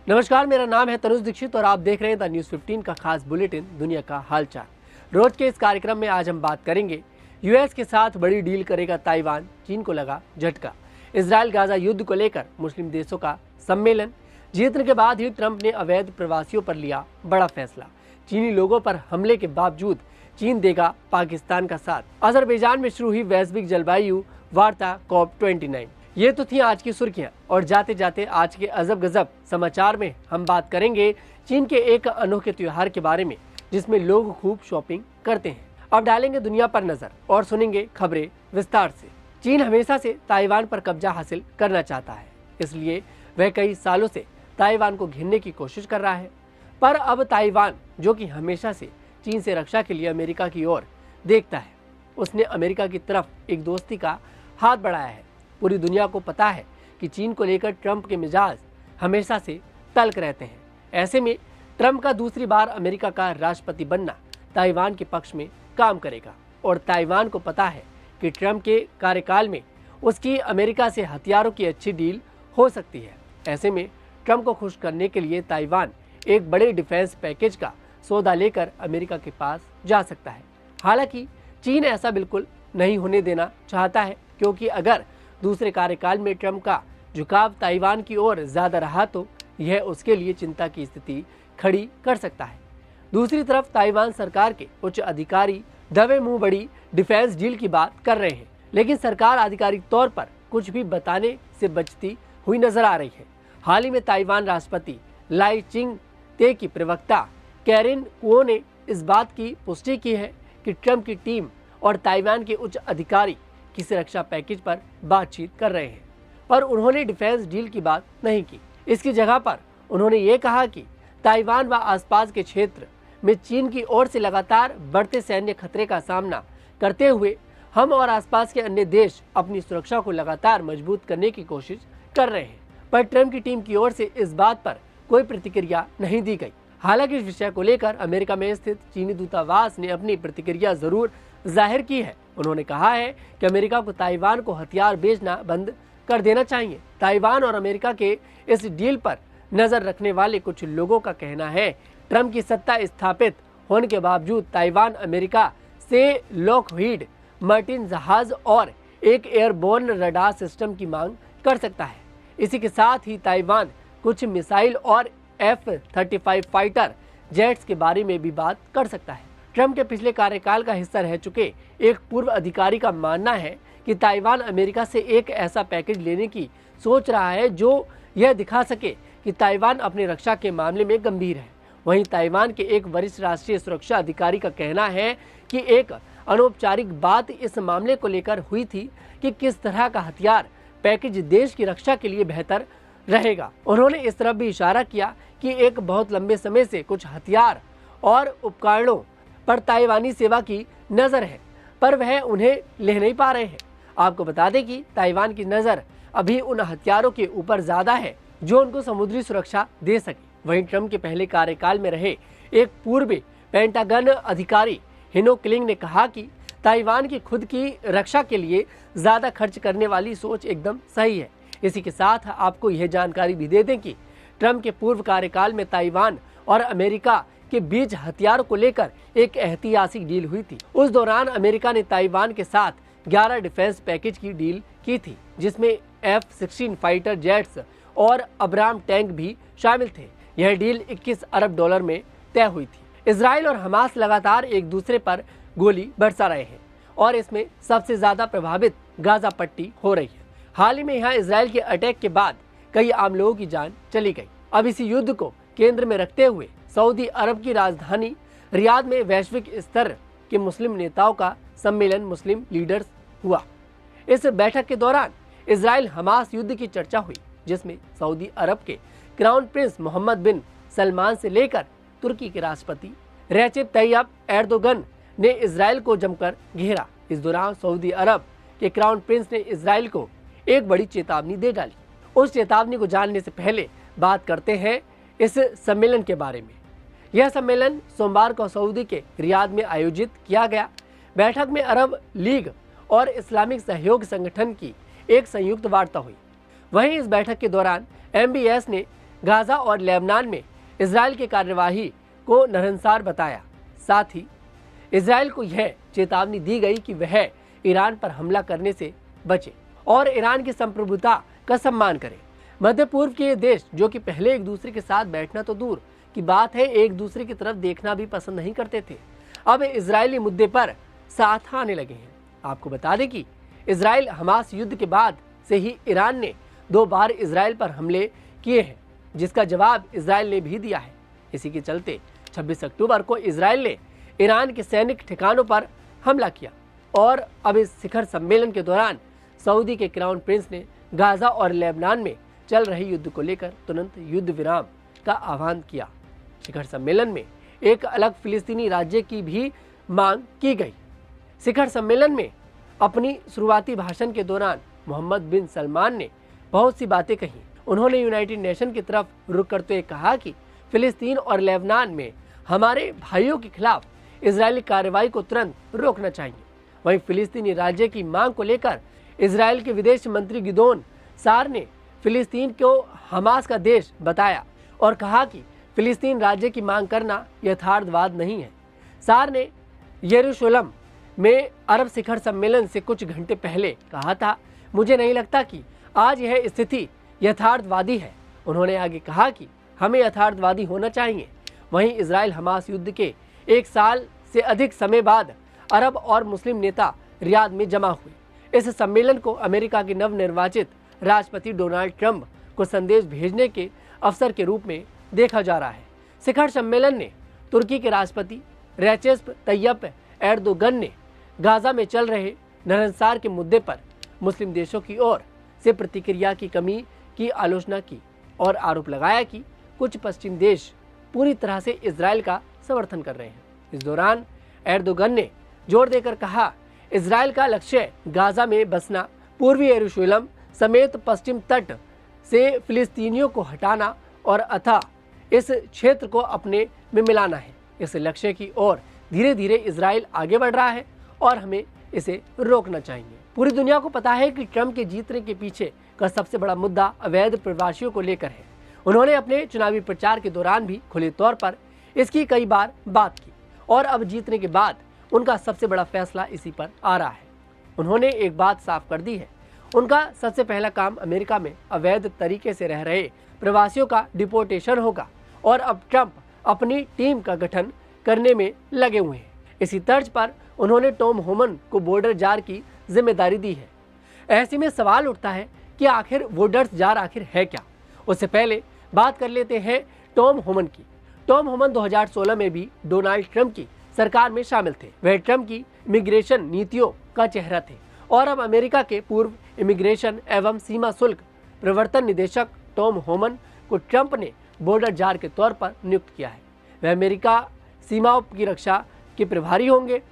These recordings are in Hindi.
नमस्कार, मेरा नाम है तनुज दीक्षित और आप देख रहे हैं द न्यूज़ 15 का खास बुलेटिन दुनिया का हालचाल। रोज के इस कार्यक्रम में आज हम बात करेंगे यूएस के साथ बड़ी डील करेगा ताइवान, चीन को लगा झटका। इजराइल गाजा युद्ध को लेकर मुस्लिम देशों का सम्मेलन। जीतने के बाद ही ट्रंप ने अवैध प्रवासियों पर लिया बड़ा फैसला। चीनी लोगों पर हमले के बावजूद चीन देगा पाकिस्तान का साथ। अजरबैजान में शुरू हुई वैश्विक जलवायु वार्ता COP29। ये तो थी आज की सुर्खियां और जाते जाते आज के अजब गजब समाचार में हम बात करेंगे चीन के एक अनोखे त्योहार के बारे में जिसमें लोग खूब शॉपिंग करते हैं। अब डालेंगे दुनिया पर नजर और सुनेंगे खबरें विस्तार से। चीन हमेशा से ताइवान पर कब्जा हासिल करना चाहता है, इसलिए वह कई सालों से ताइवान को घेरने की कोशिश कर रहा है। पर अब ताइवान, जो कि हमेशा से चीन से रक्षा के लिए अमेरिका की ओर देखता है, उसने अमेरिका की तरफ एक दोस्ती का हाथ बढ़ाया है। पूरी दुनिया को पता है कि चीन को लेकर ट्रंप के मिजाज हमेशा से तल्ख रहते हैं। ऐसे में ट्रंप का दूसरी बार अमेरिका का राष्ट्रपति बनना ताइवान के पक्ष में काम करेगा और ताइवान को पता है कि ट्रंप के कार्यकाल में उसकी अमेरिका से हथियारों की अच्छी डील हो सकती है। ऐसे में ट्रंप को खुश करने के लिए ताइवान एक बड़े डिफेंस पैकेज का सौदा लेकर अमेरिका के पास जा सकता है। हालांकि चीन ऐसा बिल्कुल नहीं होने देना चाहता है, क्योंकि अगर दूसरे कार्यकाल में ट्रंप का झुकाव ताइवान की ओर ज्यादा रहा तो यह उसके लिए चिंता की स्थिति खड़ी कर सकता है। दूसरी तरफ ताइवान सरकार के उच्च अधिकारी दबे मुंह बड़ी डिफेंस डील की बात कर रहे हैं, लेकिन सरकार आधिकारिक तौर पर कुछ भी बताने से बचती हुई नजर आ रही है। हाल ही में ताइवान राष्ट्रपति लाई चिंग ते की प्रवक्ता कैरिन कुओ ने इस बात की पुष्टि की है कि ट्रंप की टीम और ताइवान के उच्च अधिकारी किसी रक्षा पैकेज पर बातचीत कर रहे हैं, पर उन्होंने डिफेंस डील की बात नहीं की। इसकी जगह पर उन्होंने ये कहा कि ताइवान व आसपास के क्षेत्र में चीन की ओर से लगातार बढ़ते सैन्य खतरे का सामना करते हुए हम और आसपास के अन्य देश अपनी सुरक्षा को लगातार मजबूत करने की कोशिश कर रहे हैं। पर ट्रंप की टीम की ओर से इस बात पर कोई प्रतिक्रिया नहीं दी गई। हालांकि इस विषय को लेकर अमेरिका में स्थित चीनी दूतावास ने अपनी प्रतिक्रिया जरूर जाहिर की है। उन्होंने कहा है कि अमेरिका को ताइवान को हथियार बेचना बंद कर देना चाहिए। ताइवान और अमेरिका के इस डील पर नजर रखने वाले कुछ लोगों का कहना है ट्रंप की सत्ता स्थापित होने के बावजूद ताइवान अमेरिका से लॉकहीड मार्टिन जहाज और एक एयरबोर्न रडार सिस्टम की मांग कर सकता है। इसी के साथ ही ताइवान कुछ मिसाइल और F-35 फाइटर जेट्स के बारे में भी बात कर सकता है। ट्रंप के पिछले कार्यकाल का हिस्सा रह चुके एक पूर्व अधिकारी का मानना है कि ताइवान अमेरिका से एक ऐसा पैकेज लेने की सोच रहा है जो यह दिखा सके कि ताइवान अपनी रक्षा के मामले में गंभीर है। वहीं ताइवान के एक वरिष्ठ राष्ट्रीय सुरक्षा अधिकारी का कहना है कि एक अनौपचारिक बात इस मामले को लेकर हुई थी कि किस तरह का हथियार पैकेज देश की रक्षा के लिए बेहतर रहेगा। उन्होंने इस तरफ भी इशारा किया कि एक बहुत लंबे समय से कुछ हथियार और उपकरणों पर ताइवानी सेवा की नज़र है, पर वह उन्हें ले नहीं पा रहे हैं। आपको बता दें कि ताइवान की नज़र अभी उन हथियारों के ऊपर ज़्यादा है जो उनको समुद्री सुरक्षा दे सके। वहीं ट्रंप के पहले कार्यकाल में रहे एक पूर्व पेंटागन अधिकारी हिनो क्लिंग ने कहा कि ताइवान की खुद की रक्षा के लिए ज़्यादा खर्च करने वाली सोच एकदम सही है। इसी के साथ आपको यह जानकारी भी दे दें कि ट्रंप के पूर्व कार्यकाल में ताइवान और अमेरिका के बीच हथियारों को लेकर एक ऐतिहासिक डील हुई थी। उस दौरान अमेरिका ने ताइवान के साथ 11 डिफेंस पैकेज की डील की थी, जिसमें F-16 फाइटर जेट्स और अब्राम टैंक भी शामिल थे। यह डील 21 अरब डॉलर में तय हुई थी। इजराइल और हमास लगातार एक दूसरे पर गोली बरसा रहे हैं और इसमें सबसे ज्यादा प्रभावित गाजा पट्टी हो रही है। हाल ही में यहाँ इजराइल के अटैक के बाद कई आम लोगों की जान चली गई। अब इसी युद्ध को केंद्र में रखते हुए सऊदी अरब की राजधानी रियाद में वैश्विक स्तर के मुस्लिम नेताओं का सम्मेलन मुस्लिम लीडर्स हुआ। इस बैठक के दौरान इजराइल हमास युद्ध की चर्चा हुई, जिसमें सऊदी अरब के क्राउन प्रिंस मोहम्मद बिन सलमान से लेकर तुर्की के राष्ट्रपति रेसिप तैयब एर्दोगन ने इजराइल को जमकर घेरा। इस दौरान सऊदी अरब के क्राउन प्रिंस ने इजराइल को एक बड़ी चेतावनी दे डाली। उस चेतावनी को जानने से पहले बात करते हैं इस सम्मेलन के बारे में। यह सम्मेलन सोमवार को सऊदी के रियाद में आयोजित किया गया। बैठक में अरब लीग और इस्लामिक सहयोग संगठन की एक संयुक्त वार्ता हुई। वहीं इस बैठक के दौरान MBS ने गाजा और लेबनान में इजराइल की कार्यवाही को नरहंसार बताया। साथ ही इजराइल को यह चेतावनी दी गई कि वह ईरान पर हमला करने से बचे और ईरान की संप्रभुता का सम्मान करे। मध्य पूर्व के ये देश, जो कि पहले एक दूसरे के साथ बैठना तो दूर की बात है, एक दूसरे की तरफ देखना भी पसंद नहीं करते थे, अब इजरायली मुद्दे पर साथ आने लगे हैं। आपको बता दें कि इजराइल हमास युद्ध के बाद से ही ईरान ने 2 बार इजराइल पर हमले किए हैं, जिसका जवाब इजराइल ने भी दिया है। इसी के चलते 26 अक्टूबर को इजराइल ने ईरान के सैनिक ठिकानों पर हमला किया और अब इस शिखर सम्मेलन के दौरान सऊदी के क्राउन प्रिंस ने गाजा और लेबनान में चल रहे युद्ध को लेकर तुरंत युद्ध विराम का आह्वान किया। शिखर सम्मेलन में एक अलग फिलिस्तीनी राज्य की भी मांग की गई। शिखर सम्मेलन में अपनी शुरुआती भाषण के दौरान मोहम्मद बिन सलमान ने बहुत सी बातें कही। उन्होंने यूनाइटेड नेशन की तरफ रुख करते हुए कहा कि फिलिस्तीन और लेबनान में हमारे भाइयों के खिलाफ इजरायली कार्रवाई को तुरंत रोकना चाहिए। वहीं फिलिस्तीनी राज्य की मांग को लेकर इजराइल के विदेश मंत्री गिदोन सार ने फिलिस्तीन को हमास का देश बताया और कहा कि फिलिस्तीन राज्य की मांग करना यथार्थवाद नहीं है। सार ने यरूशलेम में अरब शिखर सम्मेलन से कुछ घंटे पहले कहा था, मुझे नहीं लगता कि आज यह स्थिति यथार्थवादी है। उन्होंने आगे कहा कि हमें यथार्थवादी होना चाहिए। वहीं इजराइल हमास युद्ध के 1 साल से अधिक समय बाद अरब और मुस्लिम नेता रियाद में जमा हुए। इस सम्मेलन को अमेरिका के नवनिर्वाचित राष्ट्रपति डोनाल्ड ट्रंप को संदेश भेजने के अवसर के रूप में देखा जा रहा है। शिखर सम्मेलन ने तुर्की के राष्ट्रपति रेचेप तैयप एर्दोगन ने गाजा में चल रहे नरहंसार के मुद्दे पर मुस्लिम देशों की ओर से प्रतिक्रिया की कमी की आलोचना की और आरोप लगाया कि कुछ पश्चिम देश पूरी तरह से इजराइल का समर्थन कर रहे हैं। इस दौरान एर्दोगन ने जोर देकर कहा, इजराइल का लक्ष्य गाजा में बसना, पूर्वी यरूशलेम समेत पश्चिम तट से फिलिस्तीनियों को हटाना और अतः इस क्षेत्र को अपने में मिलाना है। इस लक्ष्य की ओर धीरे धीरे इजराइल आगे बढ़ रहा है और हमें इसे रोकना चाहिए। पूरी दुनिया को पता है कि ट्रंप के जीतने के पीछे का सबसे बड़ा मुद्दा अवैध प्रवासियों को लेकर है। उन्होंने अपने चुनावी प्रचार के दौरान भी खुले तौर पर इसकी कई बार बात की और अब जीतने के बाद उनका सबसे बड़ा फैसला इसी पर आ रहा है। उन्होंने एक बात साफ कर दी है, उनका सबसे पहला काम अमेरिका में अवैध तरीके से रह रहे प्रवासियों का डिपोर्टेशन होगा और अब ट्रंप अपनी टीम का गठन करने में लगे हुए हैं। इसी तर्ज पर उन्होंने टॉम होमन को बॉर्डर जार की जिम्मेदारी दी है। ऐसे में सवाल उठता है कि आखिर बॉर्डर जार आखिर है क्या। उससे पहले बात कर लेते हैं टॉम होमन की। टॉम होमन 2016 में भी डोनाल्ड ट्रंप की सरकार में शामिल थे। वह ट्रंप की इमिग्रेशन नीतियों का चेहरा थे और अब अमेरिका के पूर्व इमिग्रेशन एवं सीमा शुल्क प्रवर्तन निदेशक टॉम होमन को ट्रंप ने बॉर्डर जार के तौर पर नियुक्त किया है। वह अमेरिका सीमाओं की रक्षा के प्रभारी होंगे।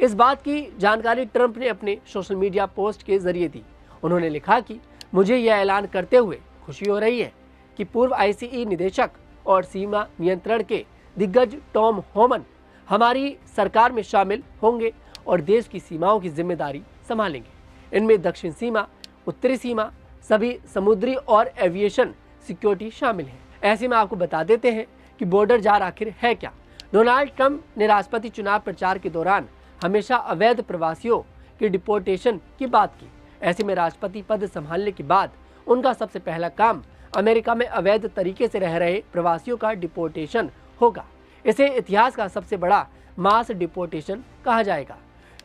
इस बात की जानकारी ट्रंप ने अपने सोशल मीडिया पोस्ट के जरिए दी। उन्होंने लिखा कि मुझे यह ऐलान करते हुए खुशी हो रही है कि पूर्व आईसीई निदेशक और सीमा नियंत्रण के दिग्गज टॉम होमन हमारी सरकार में शामिल होंगे और देश की सीमाओं की जिम्मेदारी संभालेंगे। इनमें दक्षिण सीमा, उत्तरी सीमा, सभी समुद्री और एविएशन सिक्योरिटी शामिल है। ऐसे में आपको बता देते हैं कि बॉर्डर जार आखिर है क्या। डोनाल्ड ट्रंप ने राष्ट्रपति चुनाव प्रचार के दौरान हमेशा अवैध प्रवासियों की डिपोर्टेशन की बात की। ऐसे में राष्ट्रपति पद संभालने के बाद उनका सबसे पहला काम अमेरिका में अवैध तरीके से रह रहे प्रवासियों का डिपोर्टेशन होगा। इसे इतिहास का सबसे बड़ा मास डिपोर्टेशन कहा जाएगा।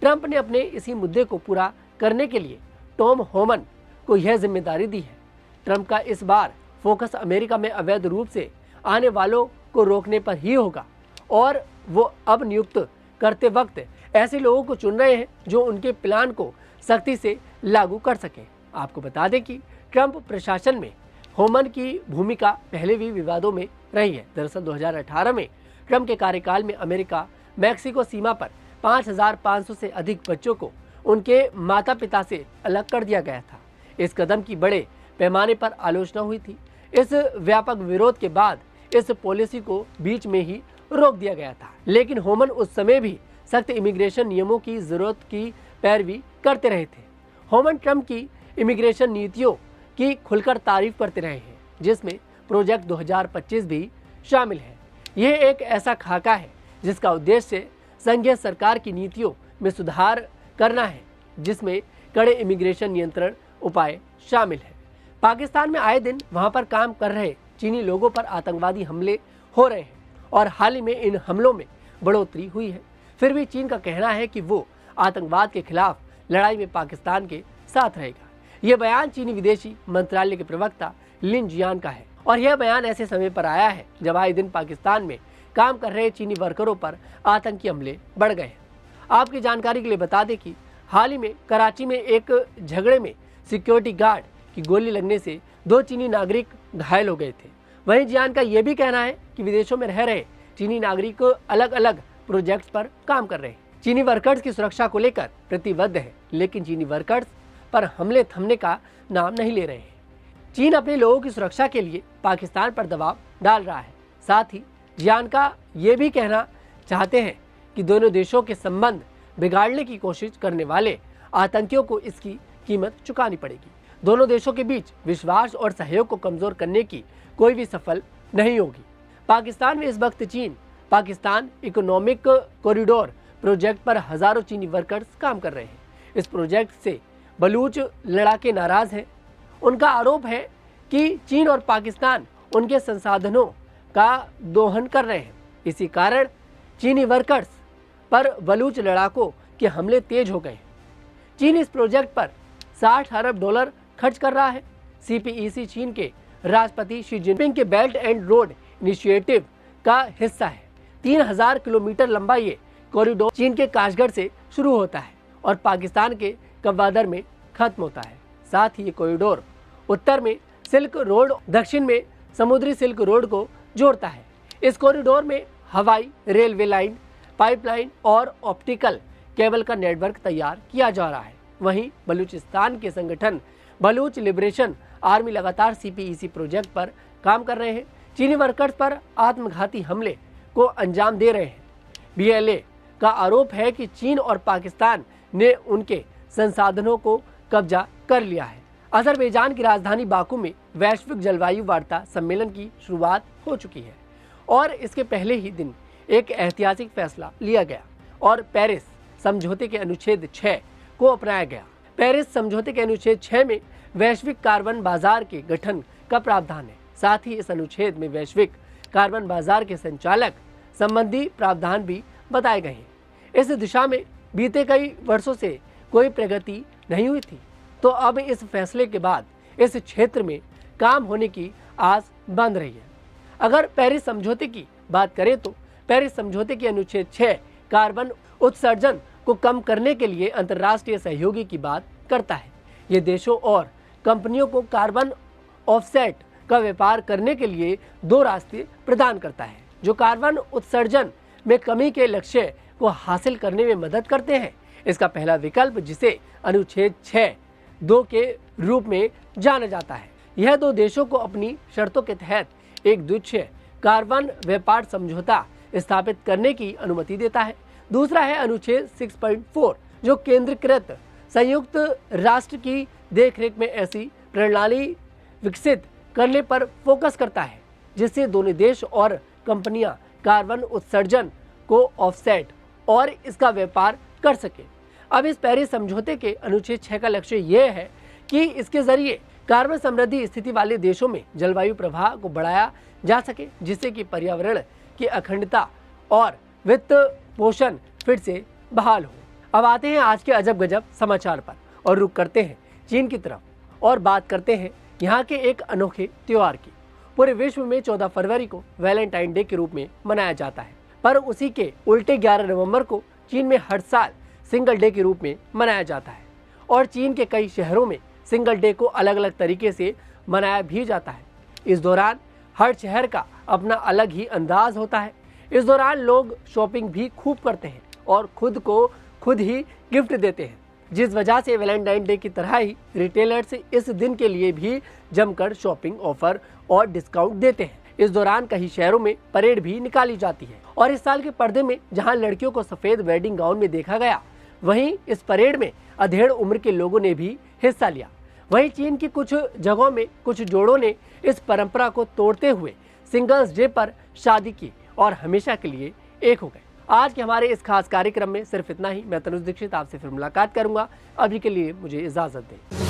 ट्रंप ने अपने इसी मुद्दे को पूरा करने के लिए टॉम होमन को यह जिम्मेदारी दी है। ट्रंप का इस बार फोकस अमेरिका में अवैध रूप से आने वालों को रोकने पर ही होगा और वो अब नियुक्त करते वक्त ऐसे लोगों को चुन रहे हैं जो उनके प्लान को सख्ती से लागू कर सकें। आपको बता दें कि ट्रंप प्रशासन में होमन की भूमिका पहले भी विवादों में रही है। दरअसल 2018 में ट्रंप के कार्यकाल में अमेरिका मैक्सिको सीमा पर 5,500 से अधिक बच्चों को उनके माता पिता से अलग कर दिया गया था। इस कदम की बड़े पैमाने पर आलोचना हुई थी। इस व्यापक विरोध के बाद इस पॉलिसी को बीच में ही रोक दिया गया था, लेकिन होमन उस समय भी सख्त इमिग्रेशन नियमों की जरूरत की पैरवी करते रहे थे। होमन ट्रंप की इमिग्रेशन नीतियों की खुलकर तारीफ करते रहे हैं, जिसमें प्रोजेक्ट 2025 भी शामिल है। यह एक ऐसा खाका है जिसका उद्देश्य संघीय सरकार की नीतियों में सुधार करना है, जिसमें कड़े इमिग्रेशन नियंत्रण उपाय शामिल है। पाकिस्तान में आए दिन वहां पर काम कर रहे चीनी लोगों पर आतंकवादी हमले हो रहे हैं और हाल ही में इन हमलों में बढ़ोतरी हुई है। फिर भी चीन का कहना है कि वो आतंकवाद के खिलाफ लड़ाई में पाकिस्तान के साथ रहेगा। यह बयान चीनी विदेशी मंत्रालय के प्रवक्ता लिन जियान का है और यह बयान ऐसे समय पर आया है जब आए दिन पाकिस्तान में काम कर रहे चीनी वर्करों पर आतंकी हमले बढ़ गए हैं। आपकी जानकारी के लिए बता दें कि हाल ही में कराची में एक झगड़े में सिक्योरिटी गार्ड की गोली लगने से 2 चीनी नागरिक घायल हो गए थे। वहीं जियान का यह भी कहना है कि विदेशों में रह रहे चीनी नागरिक अलग अलग प्रोजेक्ट्स पर काम कर रहे हैं। चीनी वर्कर्स की सुरक्षा को लेकर प्रतिबद्ध है, लेकिन चीनी वर्कर्स पर हमले थमने का नाम नहीं ले रहे हैं। चीन अपने लोगों की सुरक्षा के लिए पाकिस्तान पर दबाव डाल रहा है। साथ ही जियान का ये भी कहना चाहते हैं कि दोनों देशों के संबंध बिगाड़ने की कोशिश करने वाले आतंकियों को इसकी कीमत चुकानी पड़ेगी। दोनों देशों के बीच विश्वास और सहयोग को कमजोर करने की कोई भी सफल नहीं होगी। पाकिस्तान में इस वक्त चीन पाकिस्तान इकोनॉमिक कॉरिडोर प्रोजेक्ट पर हजारों चीनी वर्कर्स काम कर रहे हैं। इस प्रोजेक्ट से बलूच लड़ाके नाराज हैं। उनका आरोप है कि चीन और पाकिस्तान उनके संसाधनों का दोहन कर रहे हैं। इसी कारण चीनी वर्कर्स पर बलूच लड़ाकों के हमले तेज हो गए। चीन इस प्रोजेक्ट पर 60 अरब डॉलर खर्च कर रहा है। CPEC चीन के राष्ट्रपति शी जिनपिंग के बेल्ट एंड रोड इनिशिएटिव का हिस्सा है। 3000 किलोमीटर लंबा ये कॉरिडोर चीन के काशगढ़ से शुरू होता है और पाकिस्तान के कव्वादर में खत्म होता है। साथ ही ये कॉरिडोर उत्तर में सिल्क रोड, दक्षिण में समुद्री सिल्क रोड को जोड़ता है। इस कॉरिडोर में हवाई, रेलवे लाइन, पाइपलाइन और ऑप्टिकल केबल का नेटवर्क तैयार किया जा रहा है। वहीं बलूचिस्तान के संगठन बलूच लिबरेशन आर्मी लगातार CPEC प्रोजेक्ट पर काम कर रहे हैं। चीनी वर्कर्स पर आत्मघाती हमले को अंजाम दे रहे हैं। BLA का आरोप है कि चीन और पाकिस्तान ने उनके संसाधनों को कब्जा कर लिया है। अजरबैजान की राजधानी बाकू में वैश्विक जलवायु वार्ता सम्मेलन की शुरुआत हो चुकी है और इसके पहले ही दिन एक ऐतिहासिक फैसला लिया गया और पेरिस समझौते के अनुच्छेद 6 को अपनाया गया। पेरिस समझौते के अनुच्छेद 6 में वैश्विक कार्बन बाजार के गठन का प्रावधान है। साथ ही इस अनुच्छेद में वैश्विक कार्बन बाजार के संचालक संबंधी प्रावधान भी बताए गए हैं। इस दिशा में बीते कई वर्षों से कोई प्रगति नहीं हुई थी, तो अब इस फैसले के बाद इस क्षेत्र में काम होने की आस बंध रही है। अगर पेरिस समझौते की बात करें तो पेरिस समझौते के अनुच्छेद 6 कार्बन उत्सर्जन को कम करने के लिए अंतर्राष्ट्रीय सहयोगी की बात करता है। ये देशों और कंपनियों को कार्बन ऑफसेट का व्यापार करने के लिए 2 रास्ते प्रदान करता है, जो कार्बन उत्सर्जन में कमी के लक्ष्य को हासिल करने में मदद करते हैं। इसका पहला विकल्प, जिसे अनुच्छेद 6(2) के रूप में जाना जाता है, यह 2 देशों को अपनी शर्तों के तहत एक द्विपक्षीय कार्बन व्यापार समझौता स्थापित करने की अनुमति देता है। दूसरा है अनुच्छेद 6.4, जो केंद्रीकृत संयुक्त राष्ट्र की देखरेख में ऐसी प्रणाली विकसित करने पर फोकस करता है जिससे दोनों देश और कंपनियां कार्बन उत्सर्जन को ऑफसेट और इसका व्यापार कर सके। अब इस पेरिस समझौते के अनुच्छेद 6 का लक्ष्य यह है कि इसके जरिए कार्बन समृद्धि स्थिति वाले देशों में जलवायु प्रभाव को बढ़ाया जा सके, जिससे कि पर्यावरण की अखंडता और वित्त पोषण फिर से बहाल हो। अब आते हैं आज के अजब गजब समाचार पर और रुक करते हैं चीन की तरफ और बात करते हैं यहाँ के एक अनोखे त्योहार की। पूरे विश्व में 14 फरवरी को वैलेंटाइन डे के रूप में मनाया जाता है, पर उसी के उल्टे 11 नवंबर को चीन में हर साल सिंगल डे के रूप में मनाया जाता है और चीन के कई शहरों में सिंगल डे को अलग अलग तरीके से मनाया भी जाता है। इस दौरान हर शहर का अपना अलग ही अंदाज होता है। इस दौरान लोग शॉपिंग भी खूब करते हैं और खुद को खुद ही गिफ्ट देते हैं, जिस वजह से वैलेंटाइन डे की तरह ही रिटेलर्स इस दिन के लिए भी जमकर शॉपिंग ऑफर और डिस्काउंट देते हैं। इस दौरान कई शहरों में परेड भी निकाली जाती है और इस साल के पर्दे में जहां लड़कियों को सफेद वेडिंग गाउन में देखा गया, वहीं इस परेड में अधेड़ उम्र के लोगों ने भी हिस्सा लिया। वहीं चीन की कुछ जगहों में कुछ जोड़ों ने इस परंपरा को तोड़ते हुए सिंगल्स डे पर शादी की और हमेशा के लिए एक हो गए। आज के हमारे इस खास कार्यक्रम में सिर्फ इतना ही। मैं तनुज दीक्षित आपसे फिर मुलाकात करूंगा। अभी के लिए मुझे इजाजत दें।